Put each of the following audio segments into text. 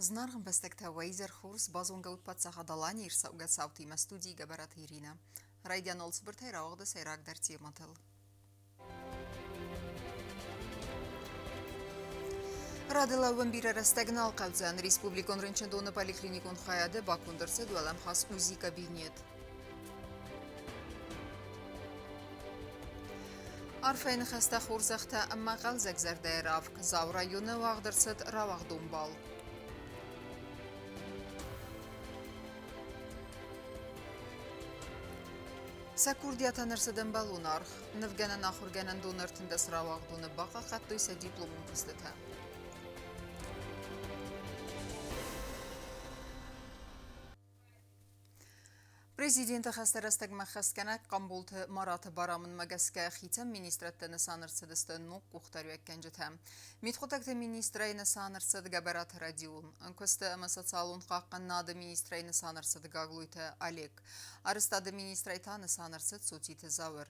Знарган бестекта Вейзер Хурс базонга утпатсахадалани ирсауга саутима студии габарат Ирина. Райдян олцбыртай раугда сайрак дарти матыл. Радила вамбира растагнал кавзан республикон рынчендоны поликлиникон хаяды бакундырсы дуалам хас узи кабинет. Арфайн хаста хурзахта амма галзак зардай равк зав районы вагдырсыд равак думбал. Сакурдията нърсъден балунарх, навгена нахургенен донъртен да сравах до небаха, хатто и се дипломун пустата. Президент хастарастаг махаскана Камбулт Марат Барамын магаска хитам министрата на санарсадыста нук кухтарюек кенжетам. Митхотакта министрайна санарсад габарат радион. Анкоста масацалун қаққан нады министрайна санарсад гаглуйта Олег. Арыстады министрайтаны санарсад сутиты завыр.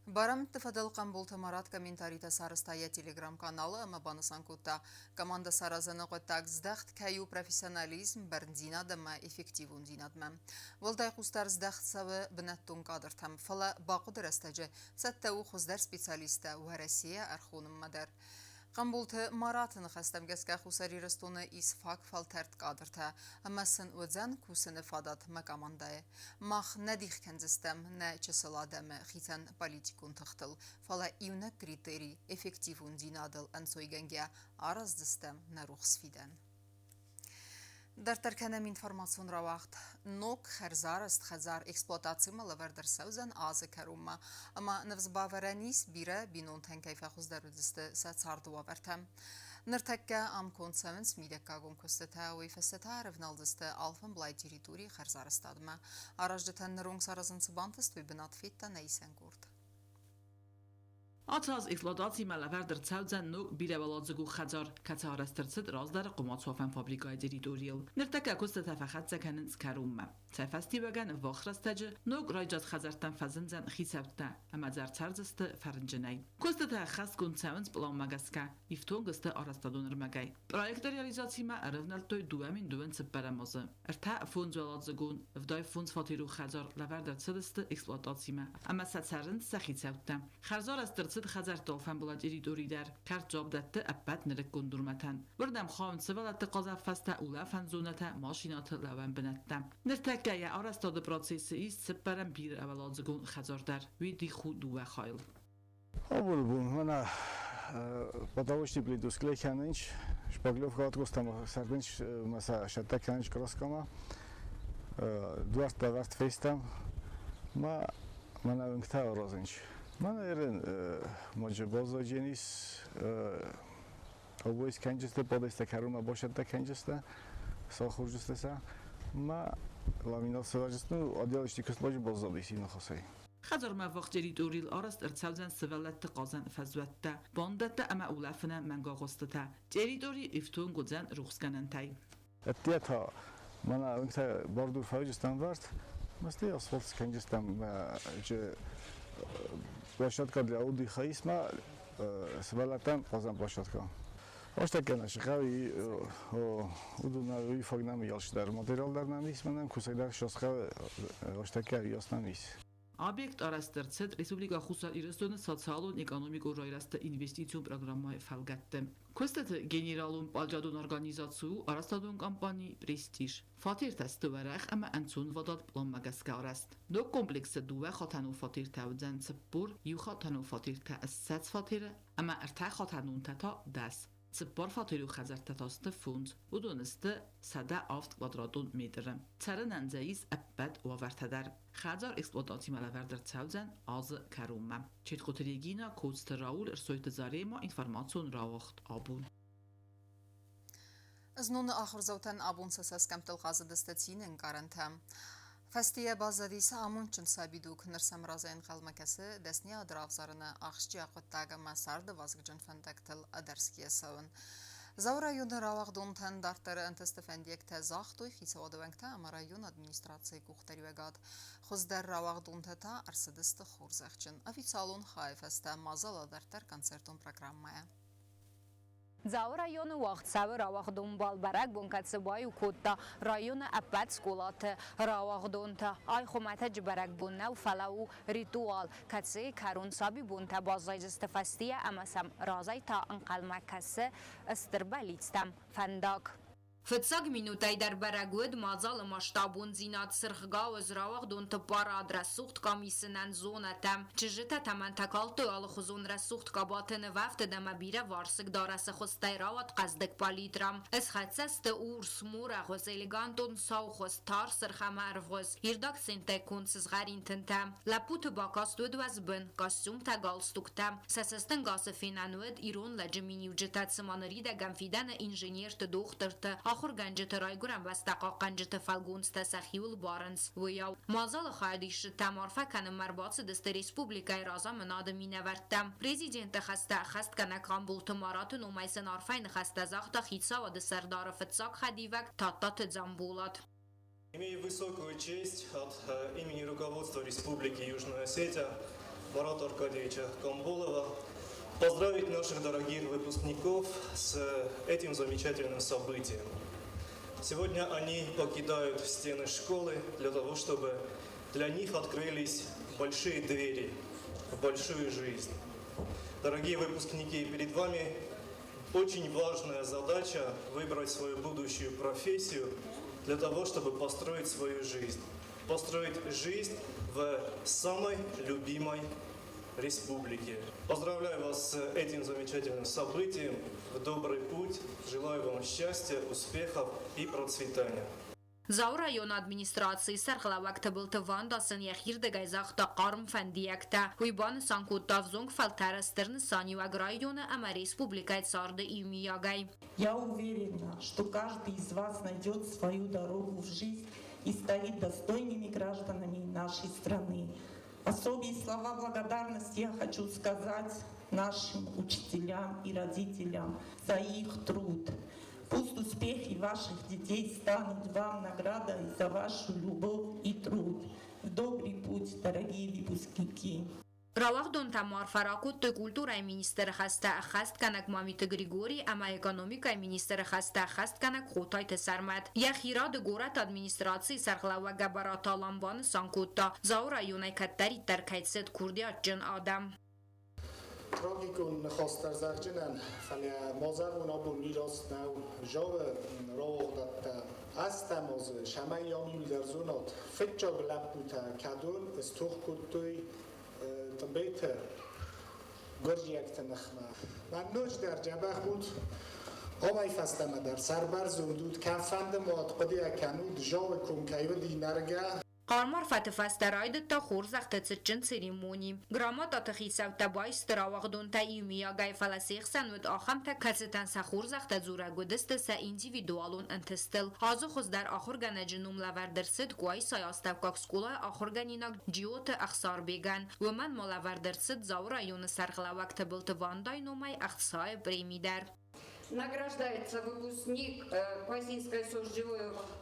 Барам тфадал Камбулта Марат комментарита сарыстая телеграм-каналы амабаны санкутта. Команда саразаны qottag здахт каю профессионализм барндина дама эффективун динадма. Волдай хустар здахт савы бнаттун кадыртам. Фала бақуд растаджы саттау хуздар специалиста в Россия архуным мадар. Камбулты Маратын хастам геска хусари растуны исфак фалтарт кадырта. Амасын удзан кусыны фадат макамандай. Мах надих кензистем на часаладаме хитан политикун тахтыл. Фала ивна критерий эффективун динадыл ансойгенге араздыстем на рухсфиден. Дар тарканам информацион ра вақт нок херзар аст хазар эксплуатации малавар дар саузан азы карума ама навзбаваранис бира бинон тенкайфа хуз дарудисты сацардуа вартам ныртакка ам консавенс мидеккагум костата уйфастата равналдисты алфан блай территории херзар астадма араждытан нырунг саразын цыбантыст вибинат фитта нейсен гурд. Атаз эксплуатации малавар цаудзан нук билаваладзгу хазар кацарастырцд раздар قماطوافن فابریکای دیریدوریل نرتکه کست تفخت زکنن سکروم سفستی بگن واخرستج نوک رایجات خزرتن فزنزن خیسبته اما در ترزست فرنجنی کست تخص کن سونس بلام مگسکه ایفتون گست آرستادون رمگی پروژه ریالیزاسی ما ارفنال توی دوامین دوان سپرمازه ارتا فونز ولادزگون افدای فونز فاتیرو خزار لور در صدست اکسپلواتاسی ما اما سرند سخیسبته خزار است خزر توفن بلاد ایریدوری در کرد جاب دته ابد نرک گندرمتن بردم خواهن سوالت قاضی فسته اوله فنزونت ماشینات لون بنتم نرتکه یا آرستاد پروسیسی است سپرم بیر اولادزگون خزر در ویدی خود دو خایل. Обул мана подавочный плитус клейканич, шпаглев хаткостам сардинч маса шаттаканич краскама, дуарт даварт фейстам, мана винкта розинч. Мана ерен моджа боза дженис, обоис канчесте подеста карума бошатта канчеста, сахуржестеса, ламинат саважесту отделочный кислоч боза бисина хосей. خزر موقع جریدوریل آرست ارتسالزن سوالت قازن فزوته باندت اما اولافنا منگا غسته جریدوری افتون گذن روخسکنن تای. اتیاتا من اونتا باردور فوجستان ورد مستی اسفالت کنجستم چه باشد کدی اودی خیس ما سوالتان قازن باشد کن. آشتکنش خواهی اودوناوی فگنام یالش در مدرال در نمیس منم کسیدار شخص آشتکه یاس نمیس. Obyekt arastırцıd Respublika Xusal İristonu Sotsialun Ekonomik Rayrasta İnvestisiyon Programı falgattı. Kostat Generalun Balcadun Organizasyonu Arastadun Kampani Prestij. Fatir testi verək ama enson vadat planmagaska arast. Do komplekse duve xatanu fatir tavzan sıppur yu xatanu fatir تأسست فاتیره اما ارتاح خاطرون تتا دست سپار فاتیرو خزر تتاست فوند و دونسته 107 kvadratun metr. Çarın enzeyiz ابد و ورتدر خزر اکسپلواتاسی ملور در تاوزن آز کرومم. چیت خطریگینا کوست راول ارسویت زاره ما اینفرماسیون راوخت آبون. زنون آخر زوتن آبون سساس کم تلقاز دستتینن کارنتم. فستیه بازدیس آمون چن سابیدو کنرسم رازین خالمکسه دستنیا درافزارنا آخشی آخوت تاگا مسارد وازگجن فندکتل ادرسکیه سون. زورا یون راوغ دونتن دارتر انتستفندیک تزاختوی خیسواد ونکتا اما رایون ادمینستراسی کوختری وگاد خوز در راوغ دونتتا ارسدست خورزخچن افیسالون خایف است مازال دارتر کنسرتون پروگرامه. Zau rayonu Vaqtsavi Ravaqdun Balbarak Bunkatsibayu Kutta rayonu Apat Skolata Ravaqdunta Ay Khumata Jibarak Bunna Falau Ritual Katsi Karun Sabi Bunta Bazay Istafastia Amasam Razay Ta Anqalmakasi Istirbalitstam Fandak Fıtsak minutay der beragud mazal maştabun zinat sırxga özravaqdun tıpar adresuxt kamisinden zonetem çijita temen tekaltu alxuzun resuxt kabatını vafte deme bire varsık darası xustay ravat qazdık palitram es xatseste urs mura xos elegantun sauxos tar sırxama ervxos hirdak sinte kunsiz garintintem laputu bakastu dvazbın kostyum te galstuktem sesestin gası finanued iron lejimini ucitat sımanıri de gamfidene injinier te doxtırtı آخر گنجت رایگورم وستقا گنجت فلگونست سخیول بارنس ویاو مازال خایدیش تمارفه کنم مرباط دست ریسپوبلیکای رازا مناد می نوردم پریزیدنت خسته خست کنه کامبول تمارات نومیسن آرفین خسته زاخت خیتسا و دسردار فتساک خدیوک تاتات زنبولات Имею высокую честь от имени руководства Республики Южная Осетия Марата Аркадьевича Камбулова поздравить наших дорогих выпускников с этим замечательным событием. Сегодня они покидают стены школы для того, чтобы для них открылись большие двери в большую жизнь. Дорогие выпускники, перед вами очень важная задача выбрать свою будущую профессию для того, чтобы построить свою жизнь. Построить жизнь в самой любимой республики. Поздравляю вас с этим замечательным событием. В добрый путь. Желаю вам счастья, успехов и процветания. زاو رایون ادمینستراسی سرخلا وقت بلت وانداسن یخیر دگای زاخت قارم فندیکتا ویبان سانکوت تافزونگ فلترسترن سانی و گرایون اما республикай царда имиягай. Я уверена, что каждый из вас найдет свою дорогу в жизнь и станет достойными гражданами нашей страны. Особые слова благодарности я хочу сказать нашим учителям и родителям за их труд. Пусть успехи ваших детей станут вам наградой за вашу любовь и труд. В добрый путь, дорогие выпускники! Равaqdun tamar farakut kulturay minister xasta xast kanak mamit Grigori ama ekonomikay minister xasta xast kanak xotay tesarmat yaxira de gorat administratsiy sarxlawa gabarata lamban sankutta zaura yunay kattari tarkaytset kurdiat jin adam Tragikun خواستر زرجنن فلی مازر و نابو میراست نو جاو رو داد استم از شمه یامیل در زونات فتجا بلب بوده کدون استوخ کدوی تنبیت گرجی یک تنخمه من نوش در جبه بود آمای فستمه در سربر زودود کنفند معتقدی اکنود جاو کنکیو دینرگه قارمار فتفستراید تا خورزخت تسجن سریمونی گرامات اتخیسو تبایست راوغدون تا ایمیا گای فلسیخ سنود آخم تا کسیتن سخورزخت زوره گودست سا اندیویدوالون انتستل آزو خوز در آخرگن جنوم لوردرسد گوی سایاستو کاکسکولا آخرگنیناک جیوت اخصار بیگن و من مولوردرسد زاورا یون سرخلا وقت بلت واندای نومای اختصای بریمیدر Награждается выпускник Пасинской СОЖ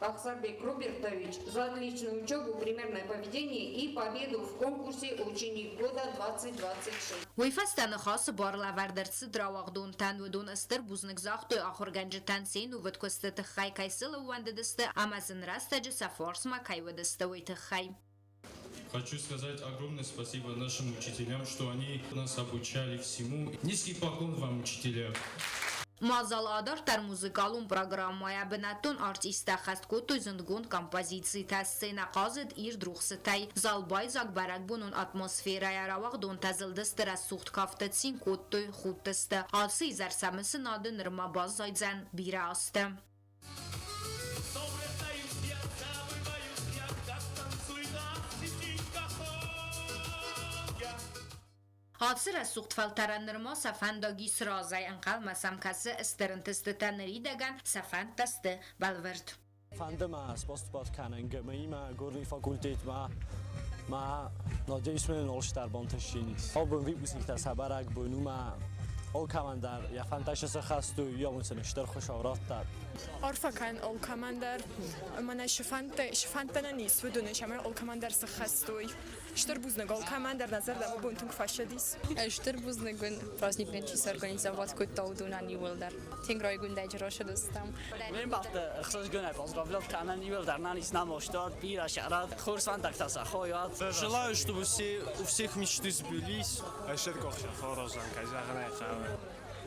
Ахсарбек Робертович за отличную учебу, примерное поведение и победу в конкурсе «Ученик года 2026». ویفستن خاص بار لوردرس دراوغدون تن و دون استر بوزنک زاخت و آخر گنج تنسین و ودکست تخای کایسل و وند دسته امازن راستج سفارس ما کای ودسته وی تخای. Хочу сказать огромное спасибо нашим учителям, что они нас обучали всему. Низкий поклон вам, учителя. Մազալ ադար տար մուզիկալուն պրոգրամմայա բնատուն արտիստա խաստկոտույ զնդգոն կամպոզիցի տա սցենա qazid իր դրուխստայ զալբայ զակ բարակբունուն ատմոսֆերայա რავաղդուն տազլդս տրա սուղտ կավտեցին կոտույ խուտստը ալսի զարսամսն ադը նրմա բազ զայձան բիրա աստը Hadser sucht faltaran nirma safandagi srazay anqal masam kası isterintistetaneri degan safantaste balvert. Fandema spostbad kanen gemeima gorni fakultet ma nadejsmen olshtar bantashinis. Album vipusnik tas habarak bonuma Olkamander ja fantastische gastu jongens اشتر خوشاورات داد. عارفه کن Olkamander من شفنت نیست بدونش همه Olkamander سخستوی Что бузнегол командир назар да бунтунг фашадис. Что бузнегон праздник нечис организовать кутаудуна нивелдар. Тингрой гундaj роша достам. من وقت اخراج گونه بازگاولات کانال نیول در نانیس намоштад бира шарат хурсан тактаса хоят. Желаю, чтобы у всех мечты сбылись. Ашер кохша форозан казахна хава.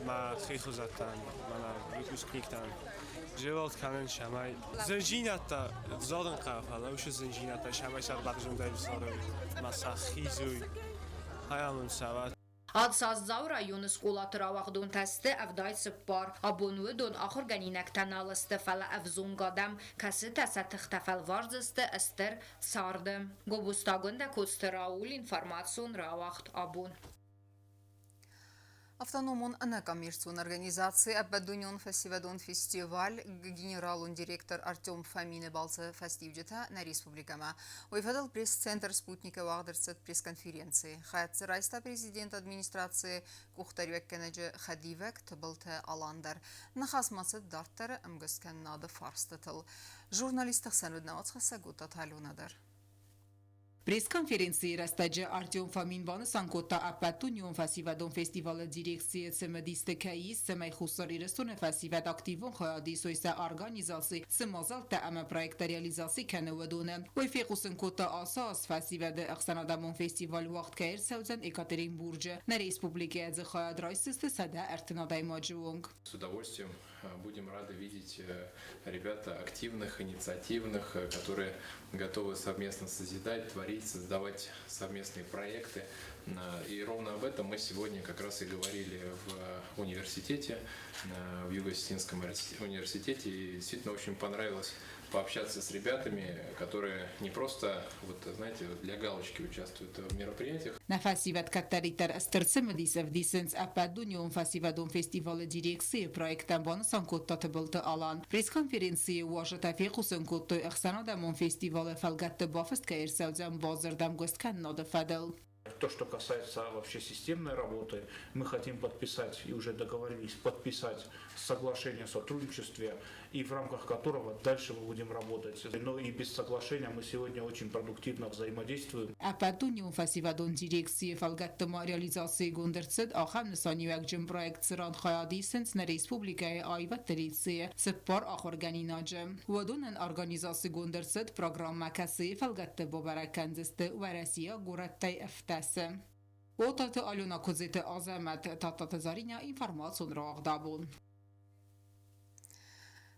Ма хихузатан, мана выпускниктан. Желал канен шамай. Зенжината зоден қафала, уж зенжината шамай сар бахжун дайвсары. Масахизуй. Хаямун сават. Ադսազձավ ռայոնը սկոլատրավաղդոն թեստը ավդայցը պար, աբոնուը դոն ախոր գանինակ տանալը ստεφալը ավզուն գադամ, կասը տասա թղթավալ վարձստը աստեր սարդը։ Գոբուստագոն դա կոստը ռաուլ ինформацион ռավաղդ աբոն։ Автономон некоммерционной организации Аббадуньон Фестивадон фестиваль генералун директор Артем Фомины балцы фестивджета на республикама. Уйфадал пресс-центр спутника Вагдерцет пресс-конференции. Хаяц райста президент администрации Кухтарюек Кенеджи Хадивек Табалте Аландар. Нахасмацет дартер мгаскен нады фарстатыл. Журналистах сануднавац хасагута талюнадар. Пресс-конференции растаджи Артем Фомин Санкота Апатуньон Фестивадон фестиваля дирекции Семедисте Каис Семей Хусари Рестуне Фестивад активон Хади Сойса организации Семазал Таама проекта реализации Канавадоне. Уйфеку Санкота Асас Фестивад Аксанадамон фестиваль Вахт Каир Саузен Екатеринбурге на республике Адзахаяд Райсисте Сада Артенадай Маджуонг. С удовольствием будем рады видеть ребята активных, инициативных, которые готовы совместно созидать, творить, создавать совместные проекты. И ровно об этом мы сегодня как раз и говорили в университете, в Юго-Осетинском университете. И действительно очень понравилось пообщаться с ребятами, которые не просто, вот, знаете, для галочки участвуют в мероприятиях. На фестиваль Катаритар Астерцемедисов Дисенс Ападуньон Фестивадон фестиваля дирекции проекта Санкотта Табалта Алан. Пресс-конференции Уажата Фекусенкотто Ахсанадамон фестиваля Фалгатта Бафест Каир Саудзам Базардам Госткан Нада Фадел. То, что касается вообще системной работы, мы хотим подписать и уже договорились подписать соглашение о сотрудничестве, и в рамках которого дальше мы будем работать. Но и без соглашения мы сегодня очень продуктивно взаимодействуем. Апатуньон фестивадон дирекции Фалгаттама реализации Гундерцет Ахам Несаньюак Джим проект Сран Хаядисенс на республикае Айва Териция Сеппар Ахорганинадже. Wadunен организации Гундерцет программа Каси Фалгатта Бобараканзесте Варасия Гураттай Эфтас. Отаты Алена Кузете Азамат Тататазариня информацион рагдабун.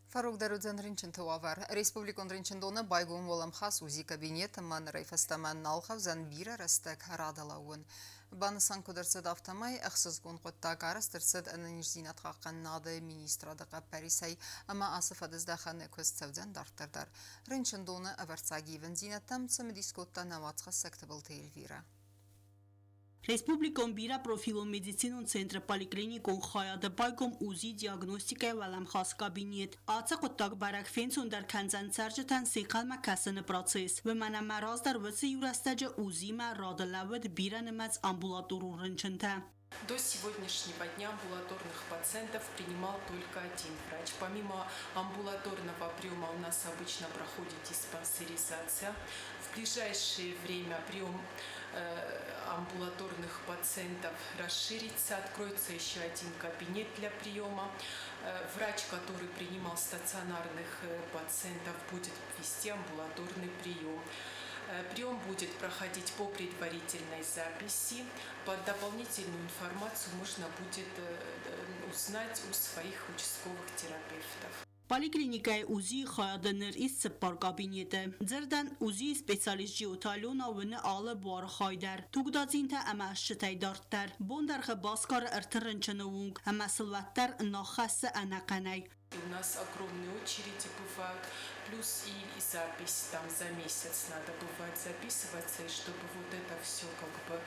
Фарук Дарудзен Ринчин Тавар. Республикон Ринчиндона байгун волам хас узи кабинет ман райфастаман налхав занбира растек радалаун. Бансан кудерцед автомай ахсызгун қотта гарастырцед ананижзинат хаққан нады министрадыға Парисай, ама асыфадыз даханы көз цавден дартырдар. Ринчиндона аварцагивен зинаттам цымдискотта навацға сектабыл тейлвира. Республикон бира профилон медицинон центра поликлиникон хаяда байгом узи диагностика валам хас кабинет. Аца qottag barak fenson dar kanzan sarjatan siqal makasın proces. Ve mana maraz dar vese юрастаджа узи ма радалавет бира немац амбулаторун рынчынта. До сегодняшнего дня амбулаторных пациентов принимал только один врач. Помимо амбулаторного приема у нас обычно проходит диспансеризация. В ближайшее время прием амбулаторных пациентов расширится, откроется еще один кабинет для приема. Врач, который принимал стационарных пациентов, будет вести амбулаторный прием. Прием будет проходить по предварительной записи. Под дополнительную информацию можно будет узнать у своих участковых терапевтов. Поликлиникայի ուզի խայադներ իսկ սպար կաբինետը ձերդան ուզի սպեցիալիստ ջիոտալյոն ավնը ալը բար խայդար թուգդածին թե ամաշ շտայ դարտար բոնդարխը բասկարը ըրթրնչնուունք ամասլվատտար նախասը անականայ. У нас огромные очереди бывают, плюс и запись там за месяц надо бывает записываться, и чтобы вот это все как бы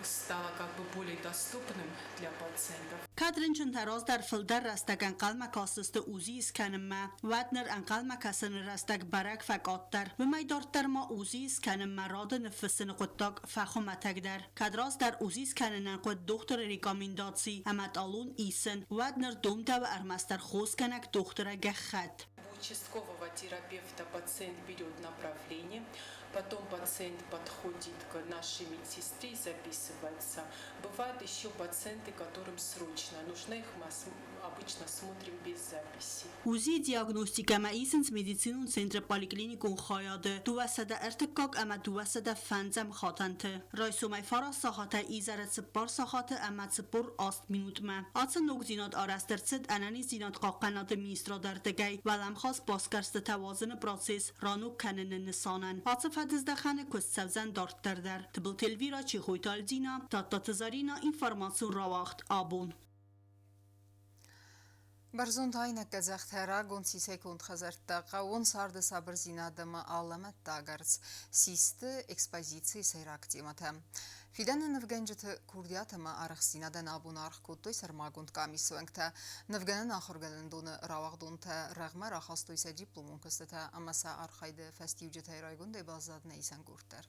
стало как бы более доступным для пациентов. Կադրին չընթարոզ դար ֆլդար ռաստական կալմակասստը ուզի իսկանմա վատներ անկալմակասն ռաստակ բարակ ֆակոտտար վմայ դորտարմա ուզի իսկանմա ռադը նֆսն ყոտակ ֆախոմատագդար կադրոզ դար ուզի իսկաննան ყոտ դոկտոր ռեկոմենդացի ամատալուն իսն վատներ դոմտավ արմաստար խոսկանակ դոկտորա գախատ Участкового терапевта пациент берет направление, потом пациент подходит к нашей медсестре и записывается. Бывают еще пациенты, которым срочно нужно, их мы обычно смотрим без записи. وزي دياغنوستيكا ما إيسنس ميديسينون سنتر بالكلينيكون خاياده دوسده ارتكاك اما دوسده فنزم خاطنته رایسو مای فارا ساخاته ایزارت سپار ساخاته اما سپور آست مینوت ما آتس نوگ زیناد آرسترسد انانی زیناد قاقنات میسترا دردگی ولم خاص باسکرست توازن پروسیس رانو کنن نسانن آتس فدزدخانه کست سوزن دارت در تبل تلویرا چی خویتال زینا تا تزارینا اینفرماسیون راوخت آبون Барзон тайнак газахтара гонси секунд хазартаqa он сарды сабр зинадама аламат тагарц систы экспозиции сайрактимата. Фидана навганжата курдиатама арах зинадан абун арх куттой сармагунд камисуангта навганан ахургаландуны равагдунта рагма рахастойса дипломун кыстата амаса архайды фастивжетай райгундай базадна исан гуртар.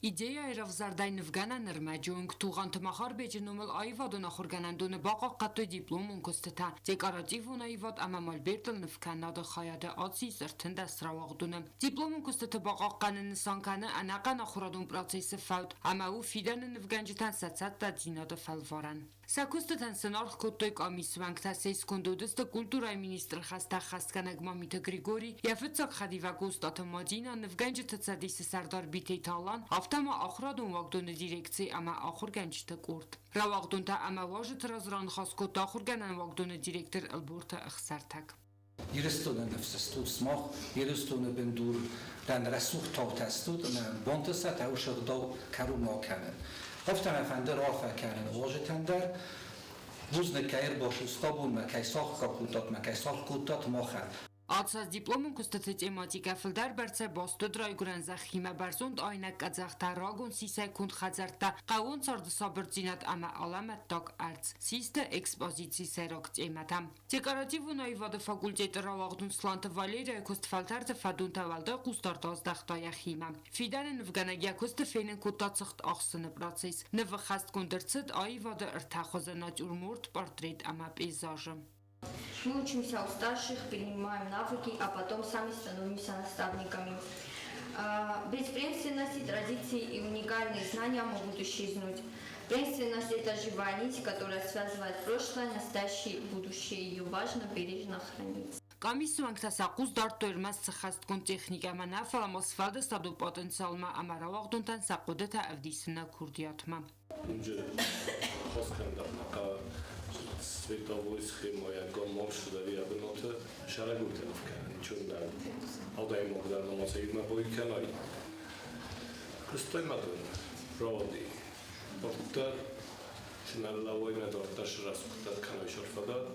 Ideea era vzardajn vganan rmajung tuğant mahar becinumul ayvadun ahurganandun baqa qattu diplomun kustata dekorativun ayvad ama malbertl nfkanada khayada atsi sırtında stravagdunum diplomun kustata baqa qanin sankana anaqan ahuradun prosesi faut ama u fidanın vganjitan satsatta dinada falvaran Sakustatan sınarh kuttoy komisvankta seskundudista kultura ministr xasta xaskanagma mita Grigori yafitsak xadivagustata madina nvganjita tsadisi sardar biteytalan Автама ахрадун вагдуны дирекции ама ахурганчта курт. Равагдунта ама важит разран хаскот ахурганан вагдуны директор Албурта ахсартак. Ирестуна нефсестуд смах, ирестуна бендур дан расух таутастуд бонтаса таушагдау кару маканен. Автама фандер алфа канен важитандер вузны кайр башу стабун ма кайсах капутат ма кайсах кутат махар. Atsaz diplomun kustati tematika fildar berse bastod rayguran zakhima barzund aynak kazakta ragun 3 sekund khazarta qawun sardı sabır zinat ama alamat tak arts siste ekspozitsii serok tematam dekorativun ayvada fakultet ravagdun slanta Valeria kustfaltarte fadunta valda qustartaz daxtaya khima fidanen vganagya kustfenen kutatsaxt axsını proces neva khast kundertsit ayvada irtakhozanat urmurt portret ama пейзажем Мы учимся у старших, перенимаем навыки, а потом сами становимся наставниками. Без преемственности, традиций и уникальные знания могут исчезнуть. Преемственность – это живая нить, которая связывает прошлое, настоящее и будущее. Ее важно бережно хранить. Комиссионкта сақуз дартойрмас сахасткун техника манафала мосфалда саду потенциалма амаравагдунтан сақудета авдисына курдиатма. Světovou schému jako maršrutový abinote šaregutem v Kanadě, čundal. Ale i mohl dát moc jít na boj Kanady. Prostě madon, rody. Porter, šinalla vojna dortaš raskutat Kanady šarfadat.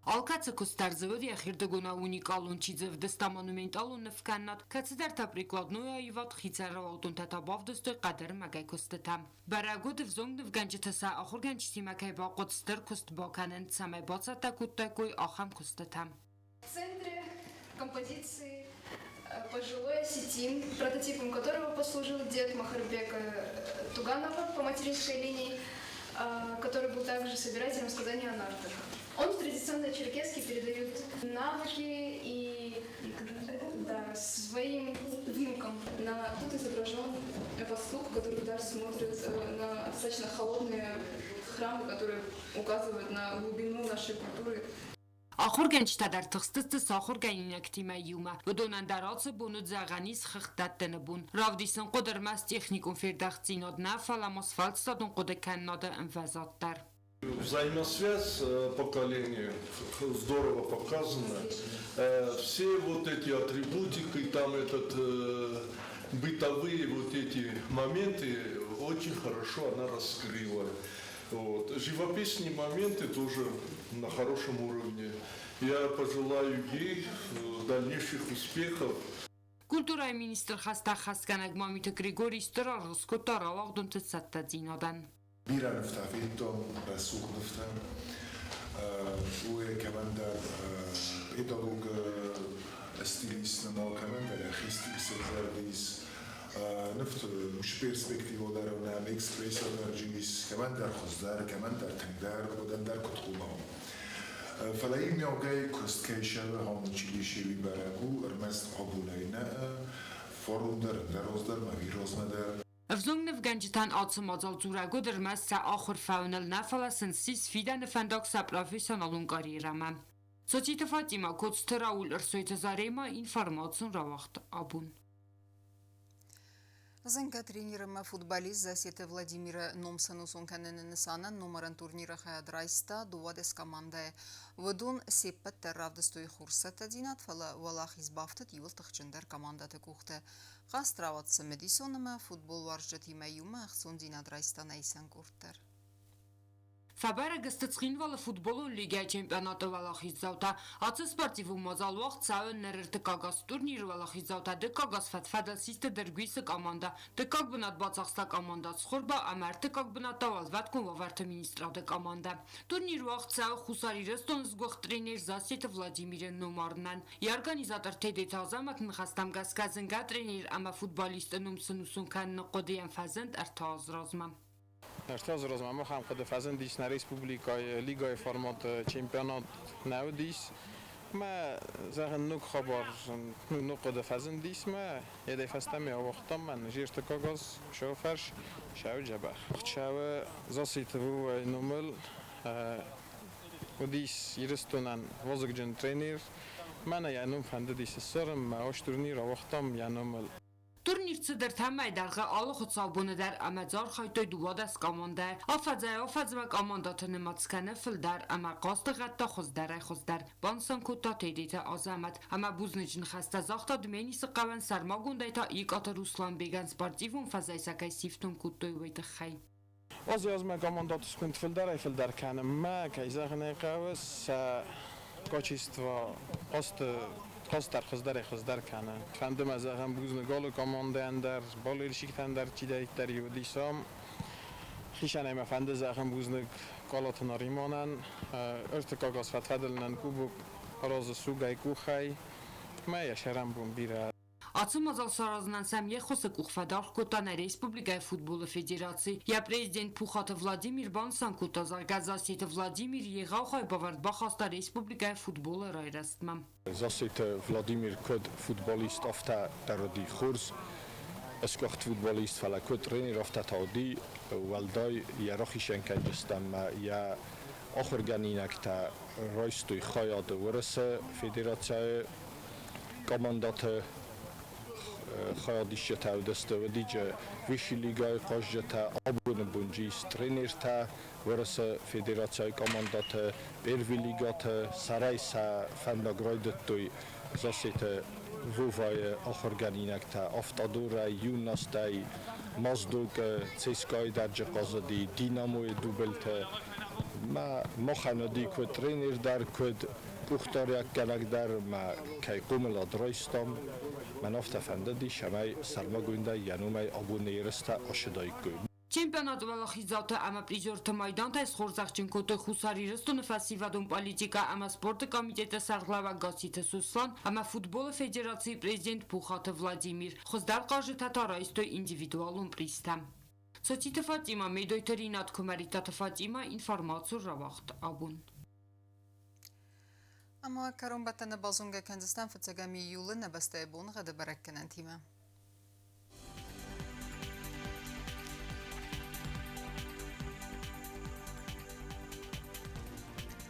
Alkață кустарзывăди ахирдăгуна уникалун чизăв дăста монументалун нăвканнат кацăдарта прикладноя иват хицаравалтун татабавдăстой qadăr magay кустătam. Барагод взонг нăвганчытăса ахурганчти макай бaqот стăр кустбаканын самай бацата куттайкой ахам кустătam. В центре композиции пожилой осетин, прототипом которого послужил дед Махарбека Туганова по материнской линии, который был также собирателем сказаний о нартах. Он в традиционной черкеске передает навыки и своим внукам. Тут изображен пастух, который даже смотрит на достаточно холодные храмы, которые указывают на глубину нашей культуры. Ахурганчтадар тăхстăсты сахурганинактима юма. Вдонан дарацы буну зағанис хыхтаттыны бун. Равдисын қодырмас техникум фердахцинод нафалам асфальтстадун қодыканнады инвазаттар. Взаимосвязь поколений здорово показана. Все вот эти атрибутики, там бытовые вот эти моменты очень хорошо она раскрыла. Вот. Живописные моменты тоже на хорошем уровне. Я пожелаю ей дальнейших успехов. Культура министр хаста хасканагма мита Григорий Старарус котаравагдун тсатта зинадан. بيرا نفتح فيتو سوق نفتح وكمان در إدارج استيليس نما كمان در خيستيس زرديس نفت مش بيرسبكتيفو در ونعم إكسبريس درجيس كمان در خزدار كمان در تندار ودن در كتخوبهم فلایم یا جای کست کیشه هم چیلیشی بیبرگو ارمست قبولاینا فورون در روزدار مگی روزمدار Vzongnev ganjitan atsumazal zurago dermas sa akhir faunel nafala sensis fidan fendak sa profesionalun karierama. Societe Fatima kotsteraul ersoite zarema информацион равахт абун. Զենգա տրենիրը ֆուտբոլիստ Засета Վլադիմիրը Նոմսանուսուն կանենը նսանան նոմարան տուրնիրը խայադրայստա դուադես կամանդա է վդուն սեպպետ տերավդստոյի խուրսատը դինատ վալա վալախիզ բավտըտ իվլ տղջնդար կամանդատը կուղտը Ղաստրավատսը մեդիսոնը ֆուտբոլ վարժջտի մայումը աղցուն դինադրայստան այսան կուրտեր Фабера гостецкинвала футболу Лига чемпионата Валахизаута, ацы спортиву мазалвах цаун нерерты кагас турнир Валахизаута, де кагас фатфадал систе дергвисы команда, де как бы над бацахста команда схорба, а мерты как бы над тавазваткун ваварта министрада команда. Турнир вах цау хусари рестон сгох тренер Засета Владимира Номарнан. И организатор теде тазамак нхастам газказенга тренер ама футболист Нумсанусун кан нقодиен фазент артаз разма. ارتاز روزمه ما هم خود فزن دیس نه ریسپوبلیکای لیگای فرمات چمپیونات نو دیس ما زغن نوک خبر نوک خود فزن دیس ما یه دفستم یا وقتم من جیرت کاغذ شو فرش شو جبر شو زاسیت رو نومل و دیس یرستونن وزگ جن ترینیر من یا نوم فنده دیس سرم ما آش تورنیر وقتم یا نومل Турнирцы дер тамайдарга алых цабуны дар амазар хайтой дувадас команда. Афазма командаты немацканы филдар ама qasты гатта хуздар. Бансан кута тедите азамат. Ама бузнычын хаста захта дменисы qavан сарма гундайта иката Руслан беган спортивун фазайсакай сифтун куттой вайты хай. Азма командаты скунт филдар каны ма кайзагны qavs качество خواستر خزدار کنه فندم از هم بوزنگال کامانده اندر بالرشیک اندر چیده در یودیسام خیشانه ما فنده زخم بوزنگ کالاتنا ریمانن ارتکاگاز فتفدلنن کوبک راز سوگای کوخای ما یشرم بون بیره Atsım azal sarazından səmyə xosaq uxfadar Kotana Respublikaya Futbolu Federasiya ya prezident Puxatı Vladimir Bansan Kotazar Gazasiyeti Vladimir Yeğavxay bavard baxasta Respublikaya Futbolu rayrastmam. Zasiyeti Vladimir Kod futbolist afta darodi xurz اسکخت فوتبالیست فلا کد رینی رفته تادی ولدای یا راخیشن که جستم یا آخر گنینک تا رایستوی خیاد ورسه فدراسیای کاماندات خیادیش تا دسته و دیجه ویشی لیگای قاجه تا آبون بونجیست ترینیر تا ورسه فدراسیای کاماندات بیروی لیگات سرایس فنداگرایدت توی زاسیت ووای آخر گنینک تا افتادور یوناس تای مازدوک چیسکای درجه قازدی دیناموی دوبلت ما خاندی که ترینیر در کد کوختاریک گلک در ما کی قومل آدرایستم من افتفنده دی شمای سرمگونده ینومی آبونه رسته آشدایی کن. Чемпионат Валахизаута ама призерта майданта из Хорзахчин котой хусари рестон фасивадум политика ама спорта комитета сарглава гасита Суслан ама футбола федерации президент Пухата Владимир хоздар кажи татара истой индивидуалум пристам. Societe Fatima медойтеринат комаритата Fatima информацию равахт абун. Ама каромбатана базунга Кандистан фацагами юлы набастай бун гады баракканан тима.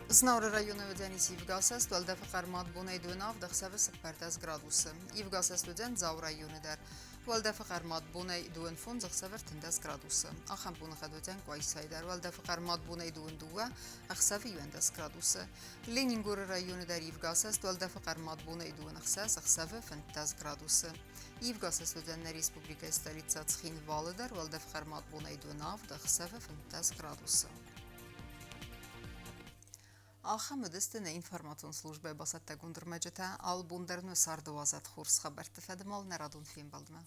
Znavra rayonu vədzənis İvqasəs dəldə fəqərmat bunay dönav dəxsəvə səpərdəz gradusı. İvqasəs vədzən zav rayonu dər. Vəldə fəqərmat bunay dön fon zəxsəvər tindəz gradusu. Axam bunu xədvədzən qoysay dər. Vəldə fəqərmat bunay dön duva əxsəvə yüəndəz gradusu. Leningor rayonu dər İvqasəs dəldə fəqərmat bunay dön əxsəvə fəndəz gradusu. İvqasəs vədzənlə Respublika stolica Цхин valı dər. Vəldə fəqərmat bunay dönav dəxsəvə fəndəz gradusu. آخر مدستن اینفرماتون службе басатта гундырмаджата ал бундерну сардуазат хурс хабар тфедмал нарадун фин балдма